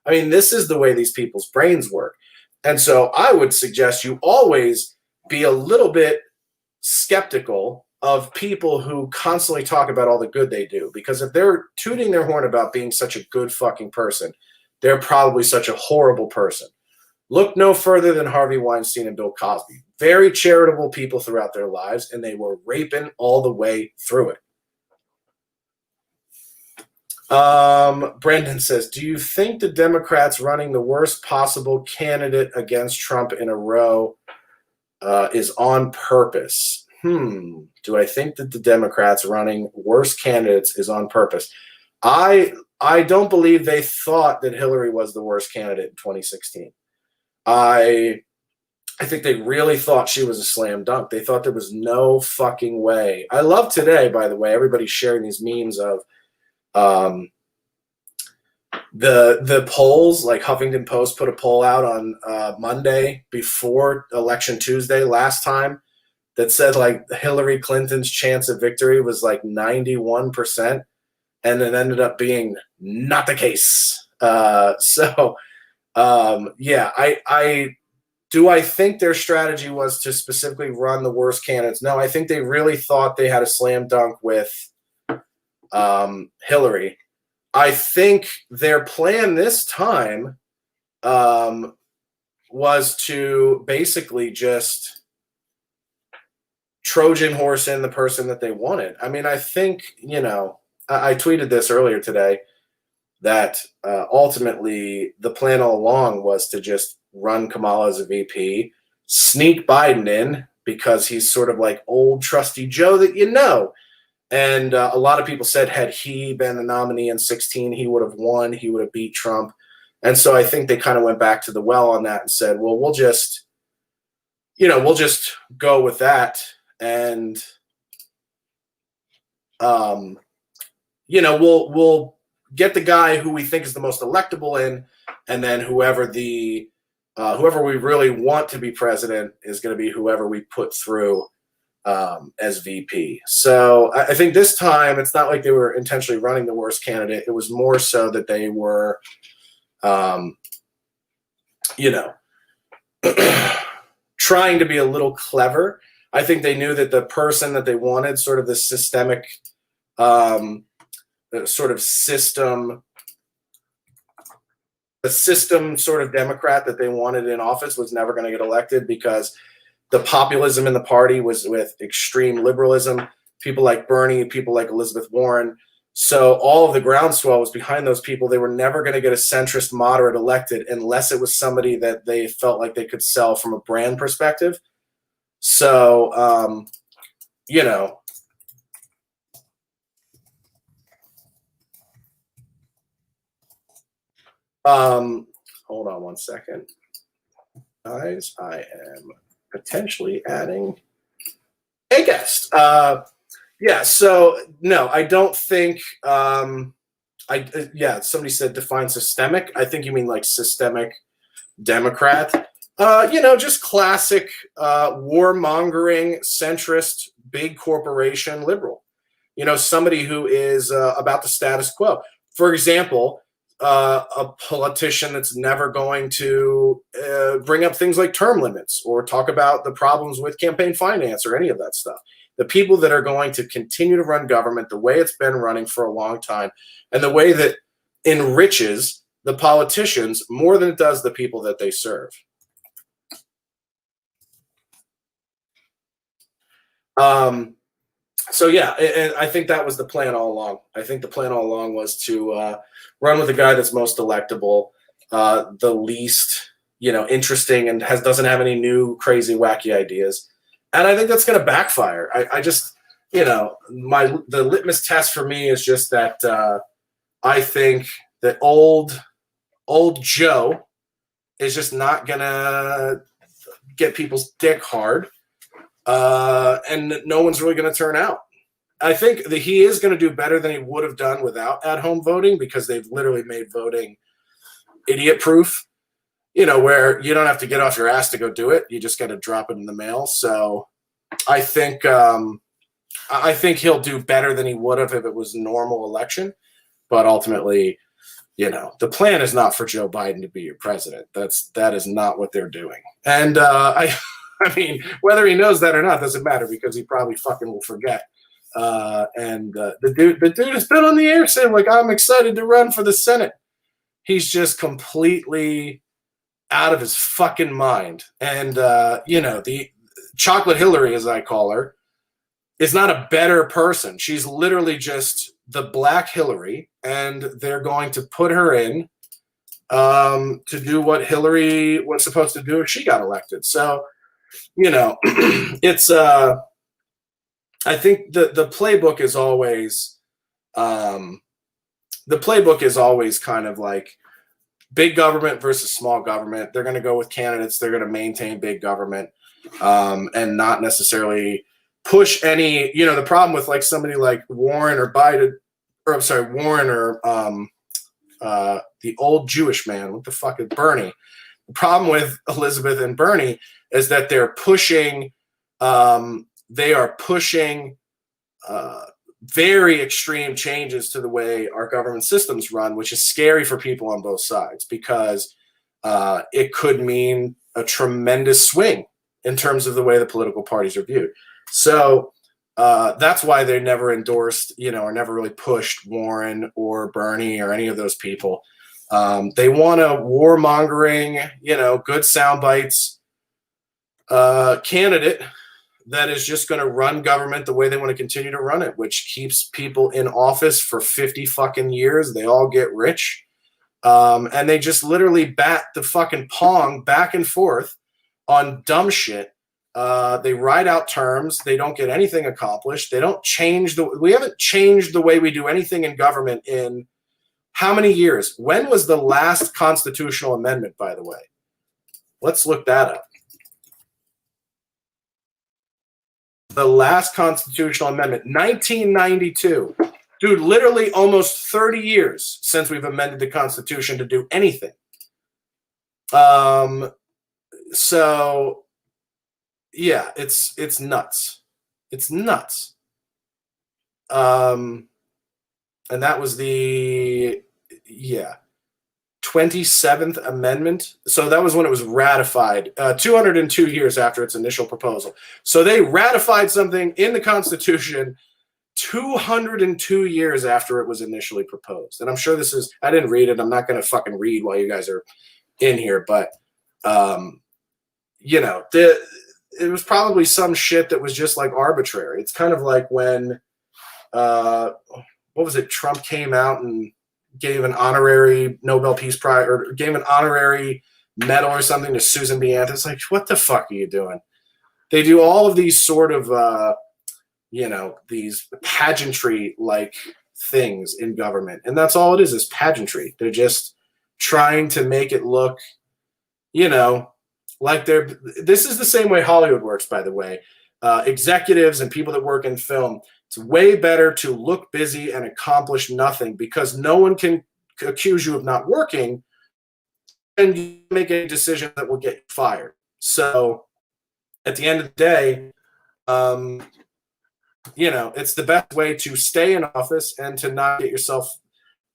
I mean, this is the way these people's brains work. And so I would suggest you always be a little bit skeptical of people who constantly talk about all the good they do. Because if they're tooting their horn about being such a good fucking person, they're probably such a horrible person. Look no further than Harvey Weinstein and Bill Cosby. Very charitable people throughout their lives, and they were raping all the way through it. Brendan says, do you think the Democrats running the worst possible candidate against Trump in a row is on purpose? Do I think that the Democrats running worst candidates is on purpose? I don't believe they thought that Hillary was the worst candidate in 2016. I think they really thought she was a slam dunk. They thought there was no fucking way. I love today, by the way, everybody's sharing these memes of the polls. Like Huffington Post put a poll out on Monday before Election Tuesday last time that said like Hillary Clinton's chance of victory was like 91%, and it ended up being not the case. I think their strategy was to specifically run the worst candidates? No, I think they really thought they had a slam dunk with Hillary. I think their plan this time was to basically just Trojan horse in the person that they wanted. I mean, I think, I tweeted this earlier today that ultimately the plan all along was to just run Kamala as a VP, sneak Biden in because he's sort of like old trusty Joe that And a lot of people said had he been the nominee in 2016, he would have won, he would have beat Trump. And so I think they kind of went back to the well on that and said, well, we'll just go with that. And, we'll get the guy who we think is the most electable in, and then whoever we really want to be president is going to be whoever we put through as VP. So I think this time it's not like they were intentionally running the worst candidate. It was more so that they were, trying to be a little clever. I think they knew that the person that they wanted, sort of the systemic, system sort of Democrat that they wanted in office was never going to get elected because the populism in the party was with extreme liberalism, people like Bernie, people like Elizabeth Warren. So all of the groundswell was behind those people. They were never going to get a centrist moderate elected unless it was somebody that they felt like they could sell from a brand perspective. So, hold on one second. Guys, I am potentially adding a guest. So no, I don't think somebody said define systemic. I think you mean like systemic Democrat. Just classic warmongering, centrist, big corporation liberal. Somebody who is about the status quo. For example, a politician that's never going to bring up things like term limits or talk about the problems with campaign finance or any of that stuff. The people that are going to continue to run government the way it's been running for a long time and the way that enriches the politicians more than it does the people that they serve. So yeah, and I think that was the plan all along. I think the plan all along was to run with the guy that's most electable, the least, interesting, and doesn't have any new crazy wacky ideas. And I think that's going to backfire. I just, the litmus test for me is just that I think that old Joe is just not going to get people's dick hard. And no one's really going to turn out. I think that he is going to do better than he would have done without at-home voting because they've literally made voting idiot-proof, where you don't have to get off your ass to go do it. You just got to drop it in the mail. So I think he'll do better than he would have if it was a normal election. But ultimately, the plan is not for Joe Biden to be your president. That is not what they're doing. And I mean, whether he knows that or not doesn't matter because he probably fucking will forget. The dude has been on the air saying like, I'm excited to run for the Senate. He's just completely out of his fucking mind. And, the Chocolate Hillary, as I call her, is not a better person. She's literally just the Black Hillary, and they're going to put her in to do what Hillary was supposed to do if she got elected. So, it's I think the playbook is always kind of like big government versus small government. They're going to go with candidates. They're going to maintain big government and not necessarily push any. The problem with like somebody like Warren or Biden, or I'm sorry, Warren or the old Jewish man. What the fuck is Bernie? The problem with Elizabeth and Bernie is that they're pushing. They are pushing very extreme changes to the way our government systems run, which is scary for people on both sides because it could mean a tremendous swing in terms of the way the political parties are viewed. So that's why they never endorsed, or never really pushed Warren or Bernie or any of those people. They want a warmongering, good sound bites candidate that is just going to run government the way they want to continue to run it, which keeps people in office for 50 fucking years. They all get rich. And they just literally bat the fucking pong back and forth on dumb shit. They ride out terms. They don't get anything accomplished. They don't change we haven't changed the way we do anything in government in how many years? When was the last constitutional amendment, by the way? Let's look that up. The last constitutional amendment, 1992. Dude, literally almost 30 years since we've amended the Constitution to do anything. So, yeah, it's nuts. It's nuts. And that was the 27th Amendment. So that was when it was ratified, 202 years after its initial proposal. So they ratified something in the Constitution 202 years after it was initially proposed. And I'm sure I didn't read it. I'm not going to fucking read while you guys are in here. But, it was probably some shit that was just like arbitrary. It's kind of like when, what was it? Trump came out and gave an honorary Nobel Peace Prize or gave an honorary medal or something to Susan B. Anthony. It's like, what the fuck are you doing? They do all of these sort of, these pageantry-like things in government. And that's all it is pageantry. They're just trying to make it look, like this is the same way Hollywood works, by the way. Executives and people that work in film, it's way better to look busy and accomplish nothing because no one can accuse you of not working and you make a decision that will get you fired. So at the end of the day, it's the best way to stay in office and to not get yourself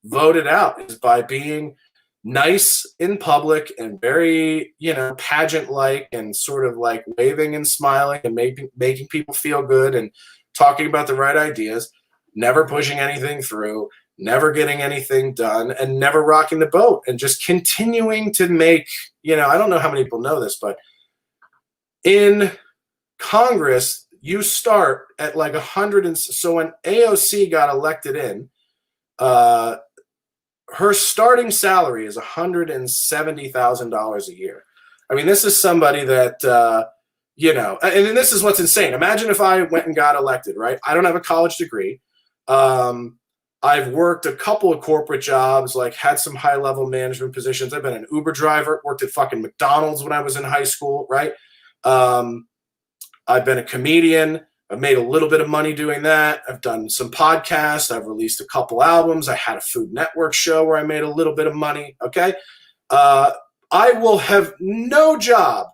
voted out is by being nice in public and very, pageant-like and sort of like waving and smiling and making people feel good and talking about the right ideas, never pushing anything through, never getting anything done, and never rocking the boat, and just continuing to make, I don't know how many people know this, but in Congress, you start at like 100. And so when AOC got elected in, her starting salary is $170,000 a year. I mean, this is somebody that, and this is what's insane. Imagine if I went and got elected, right? I don't have a college degree. I've worked a couple of corporate jobs, like had some high-level management positions. I've been an Uber driver, worked at fucking McDonald's when I was in high school, right? I've been a comedian. I've made a little bit of money doing that. I've done some podcasts. I've released a couple albums. I had a Food Network show where I made a little bit of money, okay? I will have no job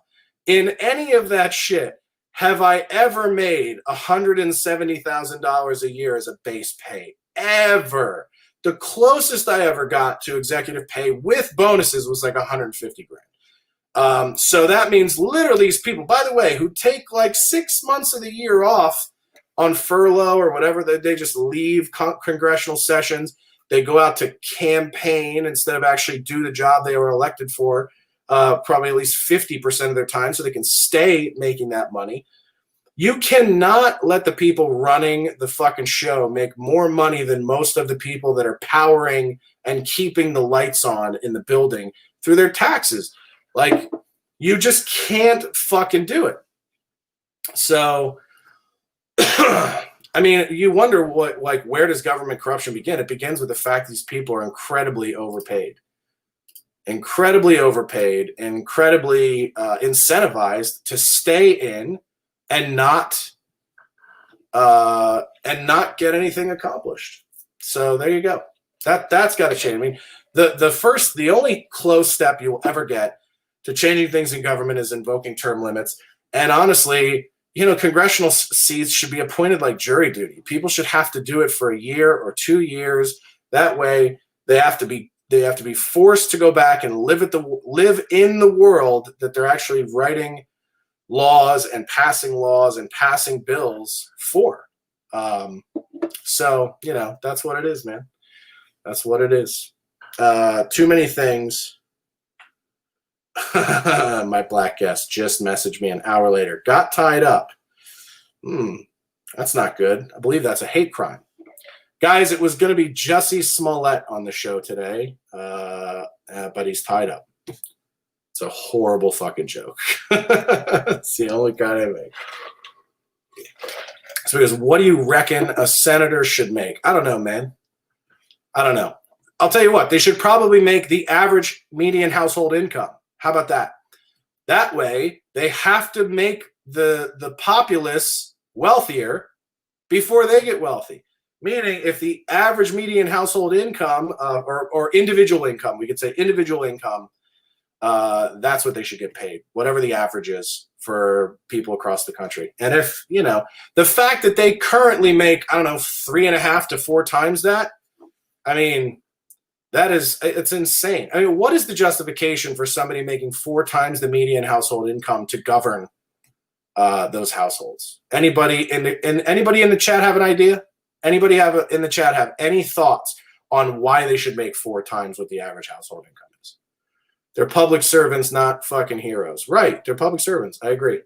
in any of that shit have I ever made $170,000 a year as a base pay, ever. The closest I ever got to executive pay with bonuses was like 150 grand. So that means literally these people, by the way, who take like 6 months of the year off on furlough or whatever, they just leave congressional sessions. They go out to campaign instead of actually do the job they were elected for, probably at least 50% of their time, so they can stay making that money. You cannot let the people running the fucking show make more money than most of the people that are powering and keeping the lights on in the building through their taxes. Like, you just can't fucking do it. So, I mean, you wonder where does government corruption begin? It begins with the fact these people are incredibly overpaid, incredibly incentivized to stay in and not get anything accomplished. So there you go. That's got to change. I mean, the only close step you will ever get to changing things in government is invoking term limits. And honestly, congressional seats should be appointed like jury duty. People should have to do it for a year or 2 years. That way, they have to be forced to go back and live in the world that they're actually writing laws and passing bills for. So that's what it is, man. That's what it is. Too many things. My black guest just messaged me an hour later. Got tied up. That's not good. I believe that's a hate crime. Guys, it was going to be Jussie Smollett on the show today, but he's tied up. It's a horrible fucking joke. It's the only kind I make. So he goes, what do you reckon a senator should make? I don't know, man. I don't know. I'll tell you what. They should probably make the average median household income. How about that? That way, they have to make the populace wealthier before they get wealthy. Meaning, if the average median household income or individual income, we could say individual income, that's what they should get paid, whatever the average is for people across the country. And if, the fact that they currently make, 3.5 to 4 times that, I mean, it's insane. I mean, what is the justification for somebody making 4 times the median household income to govern those households? Anybody in the chat have an idea? Anybody in the chat have any thoughts on why they should make 4 times what the average household income is? They're public servants, not fucking heroes. Right, they're public servants. I agree.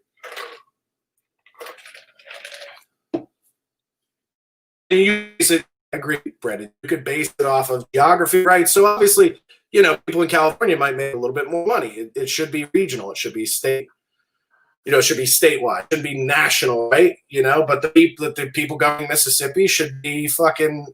I agree, Brendan. You could base it off of geography, right? So obviously, people in California might make a little bit more money. It should be regional. It should be state. It should be statewide. It should be national, right? But the people governing Mississippi should be fucking.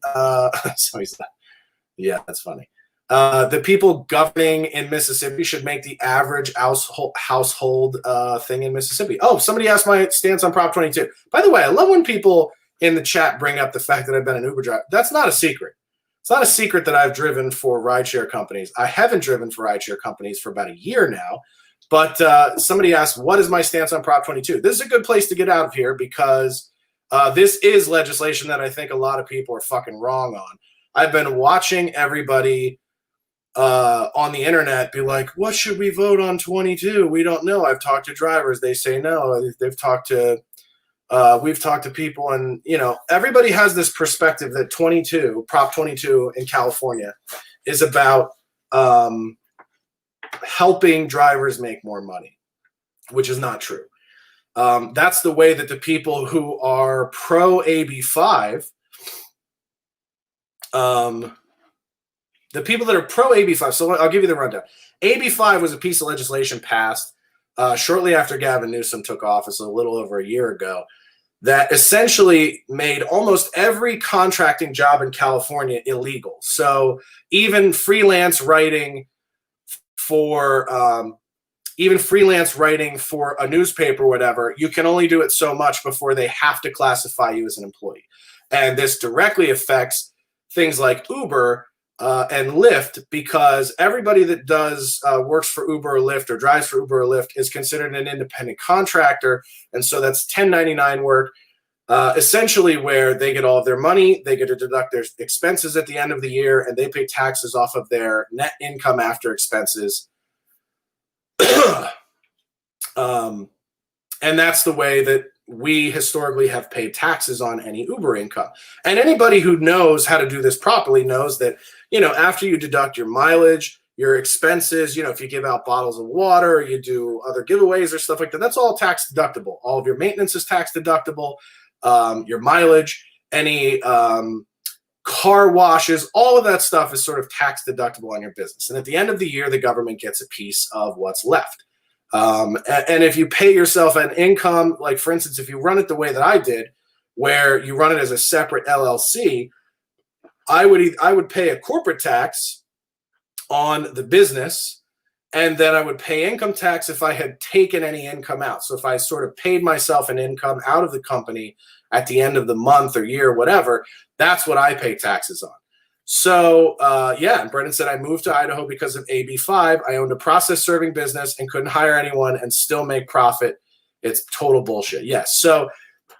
Yeah, that's funny. The people governing in Mississippi should make the average household thing in Mississippi. Oh, somebody asked my stance on Prop 22. By the way, I love when people in the chat bring up the fact that I've been an Uber driver. That's not a secret. It's not a secret that I've driven for rideshare companies. I haven't driven for rideshare companies for about a year now. But somebody asked, what is my stance on Prop 22? This is a good place to get out of here because this is legislation that I think a lot of people are fucking wrong on. I've been watching everybody on the internet be like, what should we vote on 22? We don't know. I've talked to drivers. They say no. They've talked to, we've talked to people, and, you know, everybody has this perspective that Prop 22 in California is about helping drivers make more money, which is not true. That's the way that the people who are pro AB5, the people that are pro AB5, so I'll give you the rundown. AB5 was a piece of legislation passed shortly after Gavin Newsom took office, a little over a year ago, that essentially made almost every contracting job in California illegal. So even freelance writing for a newspaper or whatever, you can only do it so much before they have to classify you as an employee. And this directly affects things like Uber and Lyft, because everybody that works for Uber or Lyft or drives for Uber or Lyft is considered an independent contractor. And so that's 1099 work, essentially where they get all of their money, they get to deduct their expenses at the end of the year, and they pay taxes off of their net income after expenses. And that's the way that we historically have paid taxes on any Uber income. And anybody who knows how to do this properly knows that, you know, after you deduct your mileage, your expenses, you know, if you give out bottles of water, you do other giveaways or stuff like that, that's all tax deductible. All of your maintenance is tax deductible. Your mileage, any car washes, all of that stuff is sort of tax deductible on your business. And at the end of the year, the government gets a piece of what's left. And if you pay yourself an income, like for instance, if you run it the way that I did, where you run it as a separate LLC, I would pay a corporate tax on the business, and then I would pay income tax if I had taken any income out. So if I sort of paid myself an income out of the company at the end of the month or year, whatever, that's what I pay taxes on. So, yeah, and Brendan said, I moved to Idaho because of AB5. I owned a process serving business and couldn't hire anyone and still make profit. It's total bullshit. Yes. So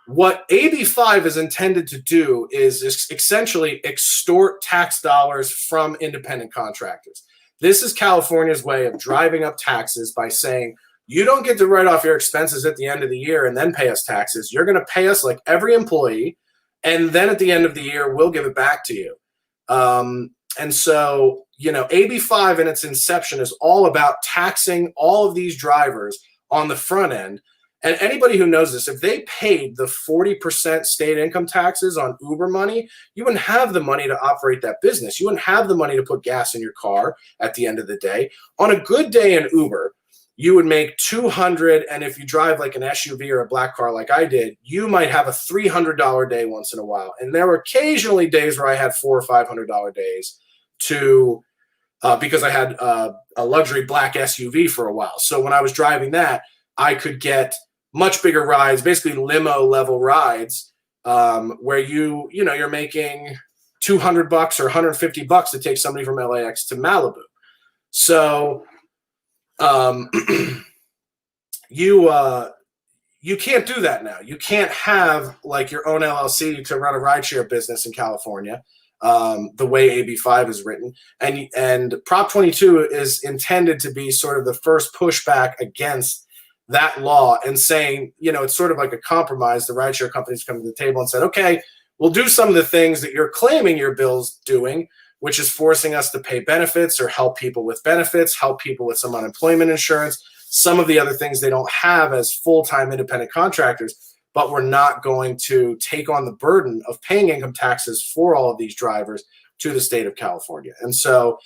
what AB5 is intended to do is essentially extort tax dollars from independent contractors. This is California's way of driving up taxes by saying, you don't get to write off your expenses at the end of the year and then pay us taxes. You're going to pay us like every employee, and then at the end of the year, we'll give it back to you. And so, you know, AB5 in its inception is all about taxing all of these drivers on the front end. And anybody who knows this, if they paid the 40% state income taxes on Uber money, you wouldn't have the money to operate that business. You wouldn't have the money to put gas in your car at the end of the day. On a good day in Uber, you would make $200, and if you drive like an SUV or a black car like I did, you might have a $300 day once in a while. And there were occasionally days where I had $400 or $500 days because I had a luxury black SUV for a while. So when I was driving that, I could get much bigger rides, basically limo level rides, where you're making $200 or $150 to take somebody from LAX to Malibu. So you can't do that now. You can't have like your own LLC to run a rideshare business in California, the way AB5 is written. And Prop 22 is intended to be sort of the first pushback against that law and saying, you know, it's sort of like a compromise. The rideshare companies come to the table and said, okay, we'll do some of the things that you're claiming your bill's doing, which is forcing us to pay benefits or help people with benefits, help people with some unemployment insurance, some of the other things they don't have as full-time independent contractors, but we're not going to take on the burden of paying income taxes for all of these drivers to the state of California. And so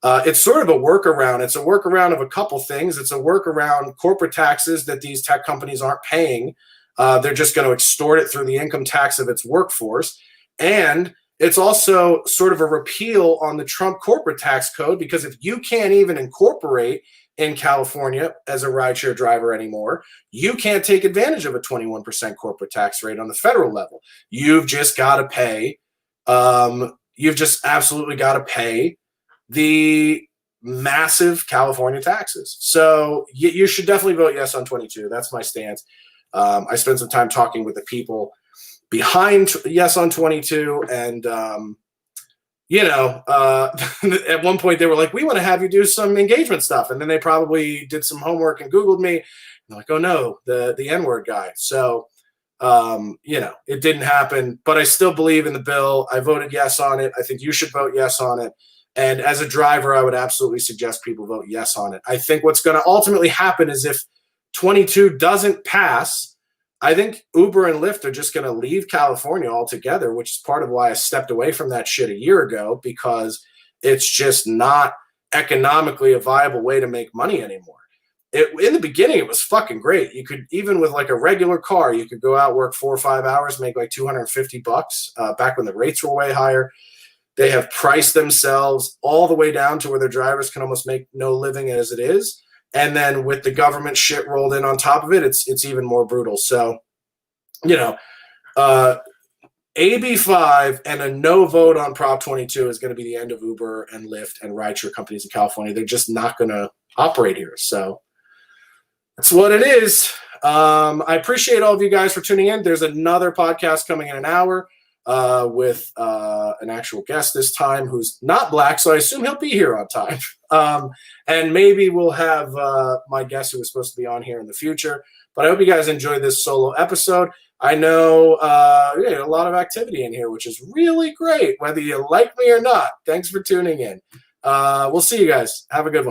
it's sort of a workaround. It's a workaround of a couple things. It's a workaround corporate taxes that these tech companies aren't paying. They're just going to extort it through the income tax of its workforce. And it's also sort of a repeal on the Trump corporate tax code, because if you can't even incorporate in California as a rideshare driver anymore, you can't take advantage of a 21% corporate tax rate on the federal level. You've just got to pay. You've just absolutely got to pay the massive California taxes. So you should definitely vote yes on 22. That's my stance. I spent some time talking with the people behind yes on 22, and at one point they were like, we want to have you do some engagement stuff. And then they probably did some homework and Googled me. And they're like, oh no, the N-word guy. So, it didn't happen, but I still believe in the bill. I voted yes on it. I think you should vote yes on it. And as a driver, I would absolutely suggest people vote yes on it. I think what's going to ultimately happen is if 22 doesn't pass, I think Uber and Lyft are just going to leave California altogether, which is part of why I stepped away from that shit a year ago, because it's just not economically a viable way to make money anymore. In the beginning, it was fucking great. You could, even with like a regular car, you could go out, work 4 or 5 hours, make like $250 back when the rates were way higher. They have priced themselves all the way down to where their drivers can almost make no living as it is. And then with the government shit rolled in on top of it, it's even more brutal. So, AB5 and a no vote on Prop 22 is going to be the end of Uber and Lyft and rideshare companies in California. They're just not going to operate here. So that's what it is. I appreciate all of you guys for tuning in. There's another podcast coming in an hour with an actual guest this time who's not black, so I assume he'll be here on time. And maybe we'll have my guest who was supposed to be on here in the future. But I hope you guys enjoyed this solo episode. I know a lot of activity in here, which is really great, whether you like me or not. Thanks for tuning in. We'll see you guys. Have a good one.